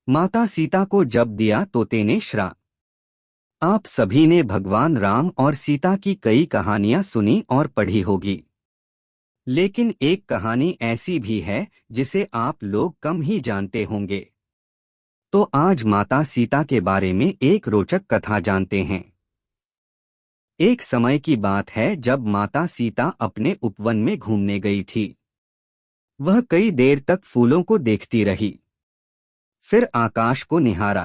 माता सीता को जब दिया तोते ने श्राप। आप सभी ने भगवान राम और सीता की कई कहानियां सुनी और पढ़ी होगी, लेकिन एक कहानी ऐसी भी है जिसे आप लोग कम ही जानते होंगे। तो आज माता सीता के बारे में एक रोचक कथा जानते हैं। एक समय की बात है जब माता सीता अपने उपवन में घूमने गई थी। वह कई देर तक फूलों को देखती रही, फिर आकाश को निहारा।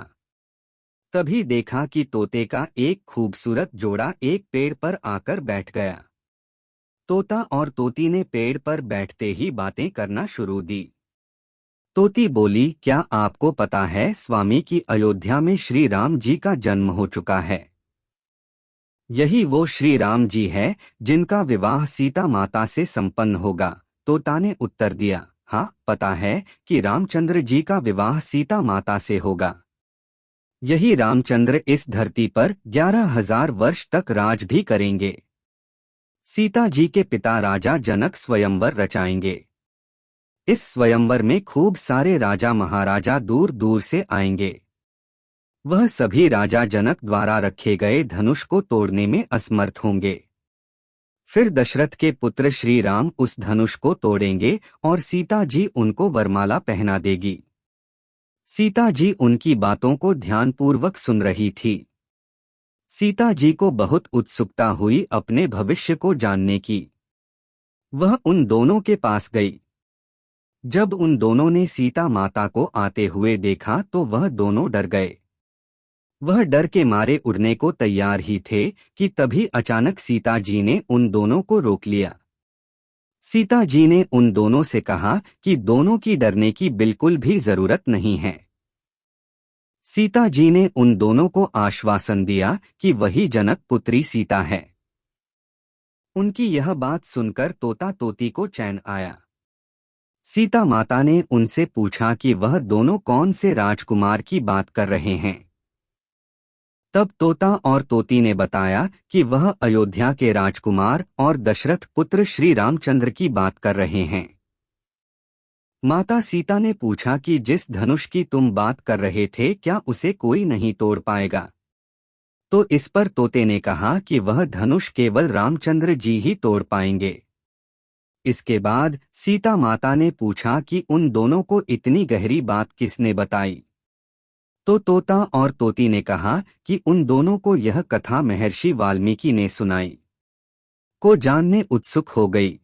तभी देखा कि तोते का एक खूबसूरत जोड़ा एक पेड़ पर आकर बैठ गया। तोता और तोती ने पेड़ पर बैठते ही बातें करना शुरू दी। तोती बोली, क्या आपको पता है स्वामी की अयोध्या में श्री राम जी का जन्म हो चुका है? यही वो श्री राम जी है जिनका विवाह सीता माता से संपन्न होगा। तोता ने उत्तर दिया, हाँ पता है कि रामचंद्र जी का विवाह सीता माता से होगा। यही रामचंद्र इस धरती पर 11,000 वर्ष तक राज भी करेंगे। सीता जी के पिता राजा जनक स्वयंवर रचाएंगे। इस स्वयंवर में खूब सारे राजा महाराजा दूर दूर से आएंगे। वह सभी राजा जनक द्वारा रखे गए धनुष को तोड़ने में असमर्थ होंगे। फिर दशरथ के पुत्र श्री राम उस धनुष को तोड़ेंगे और सीता जी उनको वरमाला पहना देगी। सीता जी उनकी बातों को ध्यानपूर्वक सुन रही थी। सीता जी को बहुत उत्सुकता हुई अपने भविष्य को जानने की। वह उन दोनों के पास गई। जब उन दोनों ने सीता माता को आते हुए देखा तो वह दोनों डर गए। वह डर के मारे उड़ने को तैयार ही थे कि तभी अचानक सीता जी ने उन दोनों को रोक लिया। सीता जी ने उन दोनों से कहा कि दोनों की डरने की बिल्कुल भी जरूरत नहीं है। सीता जी ने उन दोनों को आश्वासन दिया कि वही जनक पुत्री सीता है। उनकी यह बात सुनकर तोता तोती को चैन आया। सीता माता ने उनसे पूछा कि वह दोनों कौन से राजकुमार की बात कर रहे हैं। तब तोता और तोती ने बताया कि वह अयोध्या के राजकुमार और दशरथ पुत्र श्री रामचंद्र की बात कर रहे हैं। माता सीता ने पूछा कि जिस धनुष की तुम बात कर रहे थे क्या उसे कोई नहीं तोड़ पाएगा? तो इस पर तोते ने कहा कि वह धनुष केवल रामचंद्र जी ही तोड़ पाएंगे। इसके बाद सीता माता ने पूछा कि उन दोनों को इतनी गहरी बात किसने बताई? तो तोता और तोती ने कहा कि उन दोनों को यह कथा महर्षि वाल्मीकि ने सुनाई। को जानने उत्सुक हो गई।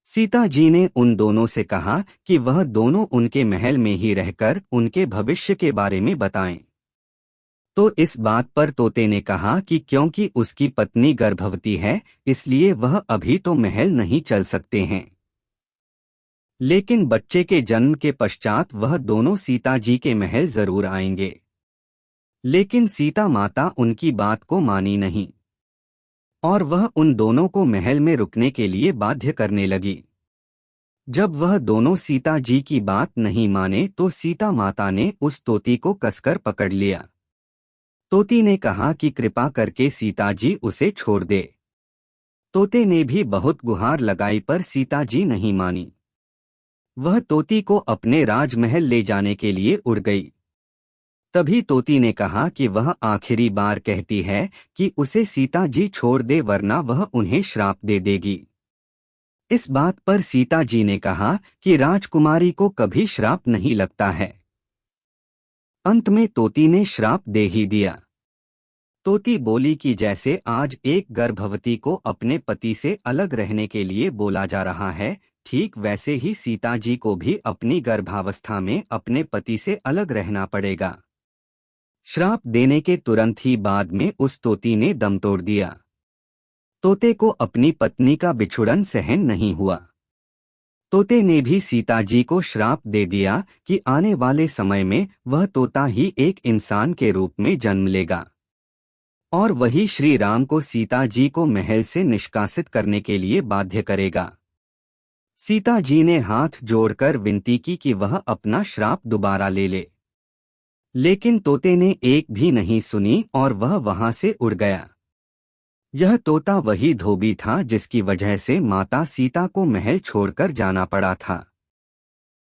सीता जी ने उन दोनों से कहा कि वह दोनों उनके महल में ही रहकर उनके भविष्य के बारे में बताएं। तो इस बात पर तोते ने कहा कि क्योंकि उसकी पत्नी गर्भवती है इसलिए वह अभी तो महल नहीं चल सकते हैं, लेकिन बच्चे के जन्म के पश्चात वह दोनों सीता जी के महल जरूर आएंगे। लेकिन सीता माता उनकी बात को मानी नहीं और वह उन दोनों को महल में रुकने के लिए बाध्य करने लगी। जब वह दोनों सीता जी की बात नहीं माने तो सीता माता ने उस तोती को कसकर पकड़ लिया। तोती ने कहा कि कृपा करके सीता जी उसे छोड़ दे। तोते ने भी बहुत गुहार लगाई पर सीता जी नहीं मानी। वह तोती को अपने राजमहल ले जाने के लिए उड़ गई। तभी तोती ने कहा कि वह आखिरी बार कहती है कि उसे सीता जी छोड़ दे वरना वह उन्हें श्राप दे देगी। इस बात पर सीता जी ने कहा कि राजकुमारी को कभी श्राप नहीं लगता है। अंत में तोती ने श्राप दे ही दिया। तोती बोली कि जैसे आज एक गर्भवती को अपने पति से अलग रहने के लिए बोला जा रहा है, ठीक वैसे ही सीता जी को भी अपनी गर्भावस्था में अपने पति से अलग रहना पड़ेगा। श्राप देने के तुरंत ही बाद में उस तोती ने दम तोड़ दिया। तोते को अपनी पत्नी का बिछुड़न सहन नहीं हुआ। तोते ने भी सीता जी को श्राप दे दिया कि आने वाले समय में वह तोता ही एक इंसान के रूप में जन्म लेगा और वही श्री राम को सीता जी को महल से निष्कासित करने के लिए बाध्य करेगा। सीता जी ने हाथ जोड़कर विनती की कि वह अपना श्राप दोबारा ले ले, लेकिन तोते ने एक भी नहीं सुनी और वह वहां से उड़ गया। यह तोता वही धोबी था जिसकी वजह से माता सीता को महल छोड़कर जाना पड़ा था।